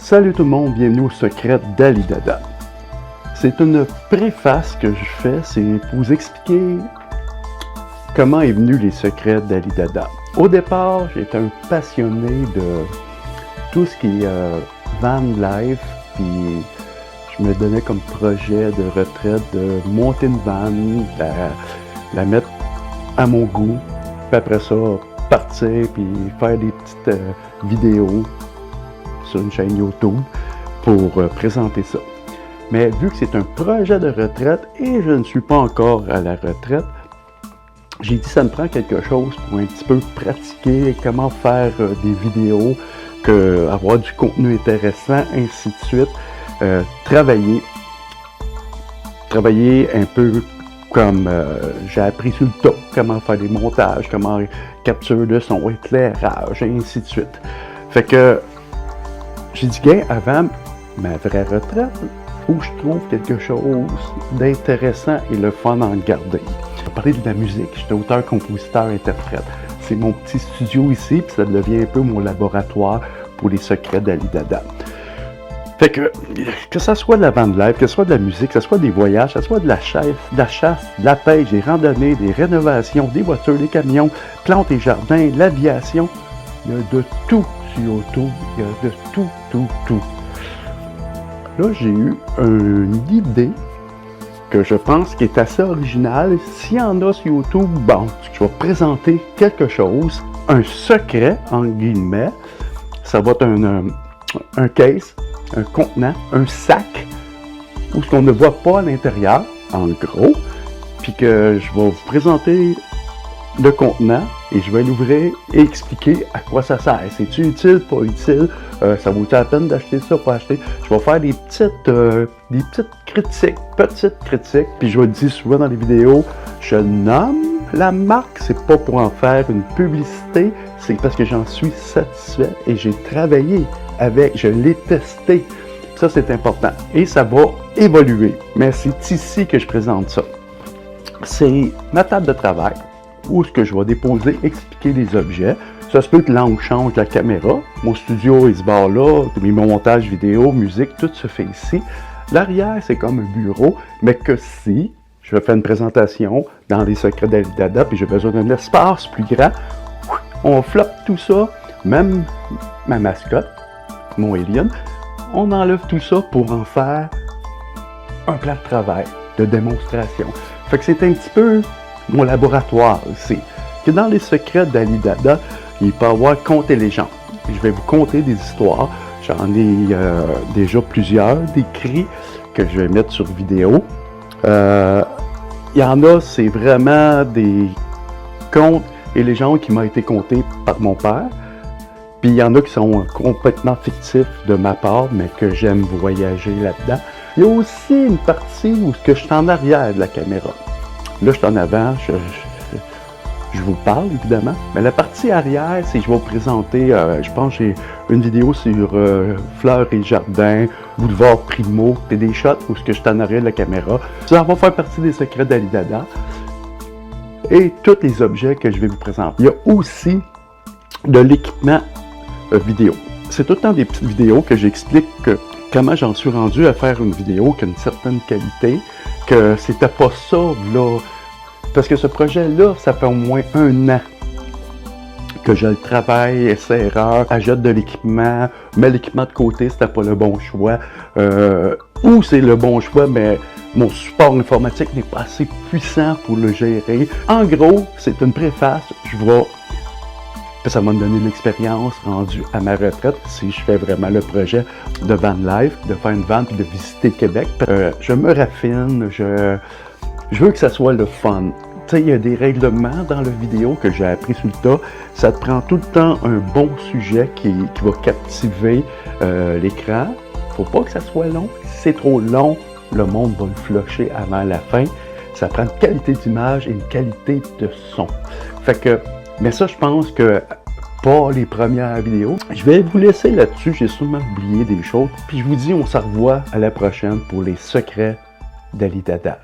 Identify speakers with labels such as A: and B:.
A: Salut tout le monde, bienvenue au secret d'Ali Dada. C'est une préface que je fais, c'est pour vous expliquer comment est venu les secrets d'Ali Dada. Au départ, j'étais un passionné de tout ce qui est van life, puis je me donnais comme projet de retraite de monter une van, la mettre à mon goût, puis après ça, partir, puis faire des petites vidéos sur une chaîne YouTube pour présenter ça. Mais vu que c'est un projet de retraite et je ne suis pas encore à la retraite, j'ai dit ça me prend quelque chose pour un petit peu pratiquer comment faire des vidéos, avoir du contenu intéressant, ainsi de suite. Travailler un peu comme j'ai appris sur le tas, comment faire des montages, comment capture de son, éclairage, et ainsi de suite. Fait que j'ai dit, gars, avant ma vraie retraite, il faut que je trouve quelque chose d'intéressant et le fun à en garder. Je vais parler de la musique, j'étais auteur, compositeur, interprète. C'est mon petit studio ici, puis ça devient un peu mon laboratoire pour les secrets d'Ali Dada. Fait que ça soit de la bande live, que ce soit de la musique, que ce soit des voyages, que ce soit de la chasse, de la pêche, des randonnées, des rénovations, des voitures, des camions, plantes et jardins, l'aviation, il y a de tout sur YouTube, il y a de tout. Là, j'ai eu une idée que je pense qui est assez originale. S'il y en a sur YouTube, bon, je vais présenter quelque chose, un secret, en guillemets. Ça va être un case, un contenant, un sac, où ce qu'on ne voit pas à l'intérieur, en gros, puis que je vais vous présenter le contenant et je vais l'ouvrir et expliquer à quoi ça sert. C'est-tu utile, pas utile? Ça vaut la peine d'acheter ça, pas acheter? Je vais faire des petites critiques, puis je vais le dire souvent dans les vidéos, je nomme la marque, c'est pas pour en faire une publicité, c'est parce que j'en suis satisfait et j'ai travaillé avec, je l'ai testé. Ça, c'est important. Et ça va évoluer. Mais c'est ici que je présente ça. C'est ma table de travail où ce que je vais déposer, expliquer les objets. Ça se peut que l'angle change de la caméra. Mon studio est ce bord-là, mes montages vidéo, musique, tout se fait ici. L'arrière, c'est comme un bureau, mais que si je vais faire une présentation dans les secrets d'Ali Dada, puis j'ai besoin d'un espace plus grand, on floppe tout ça, même ma mascotte, mon alien, on enlève tout ça pour en faire un plat de travail, de démonstration. Fait que c'est un petit peu mon laboratoire aussi. Que dans les secrets d'Ali Dada, il peut y avoir contes et légendes. Je vais vous conter des histoires. J'en ai déjà plusieurs d'écrits que je vais mettre sur vidéo. Il y en a, c'est vraiment des contes et légendes qui m'ont été contés par mon père. Puis il y en a qui sont complètement fictifs de ma part, mais que j'aime voyager là-dedans. Il y a aussi une partie où je suis en arrière de la caméra. Là, je suis en avant, je vous parle évidemment, mais la partie arrière, c'est que je vais vous présenter, je pense que j'ai une vidéo sur fleurs et jardins, boulevard Primo, et des shots où je suis en arrière de la caméra. Ça va faire partie des secrets d'Ali Dada et tous les objets que je vais vous présenter. Il y a aussi de l'équipement vidéo. C'est tout le temps des petites vidéos que j'explique comment j'en suis rendu à faire une vidéo qui a une certaine qualité, que c'était pas ça, là. Parce que ce projet-là, ça fait au moins 1 an que je le travaille, essai-erreur, ajoute de l'équipement, mets l'équipement de côté, c'était pas le bon choix. Ou c'est le bon choix, mais mon support informatique n'est pas assez puissant pour le gérer. En gros, c'est une préface, ça m'a donné de l'expérience rendue à ma retraite, si je fais vraiment le projet de van life, de faire une van et de visiter Québec. Je me raffine, je veux que ça soit le fun. Tu sais, il y a des règlements dans la vidéo que j'ai appris sur le tas. Ça te prend tout le temps un bon sujet qui va captiver l'écran. Faut pas que ça soit long. Si c'est trop long, le monde va le flusher avant la fin. Ça prend une qualité d'image et une qualité de son. Fait que, mais ça, je pense que pas les premières vidéos. Je vais vous laisser là-dessus. J'ai sûrement oublié des choses. Puis je vous dis, on se revoit à la prochaine pour les secrets d'Ali Dada.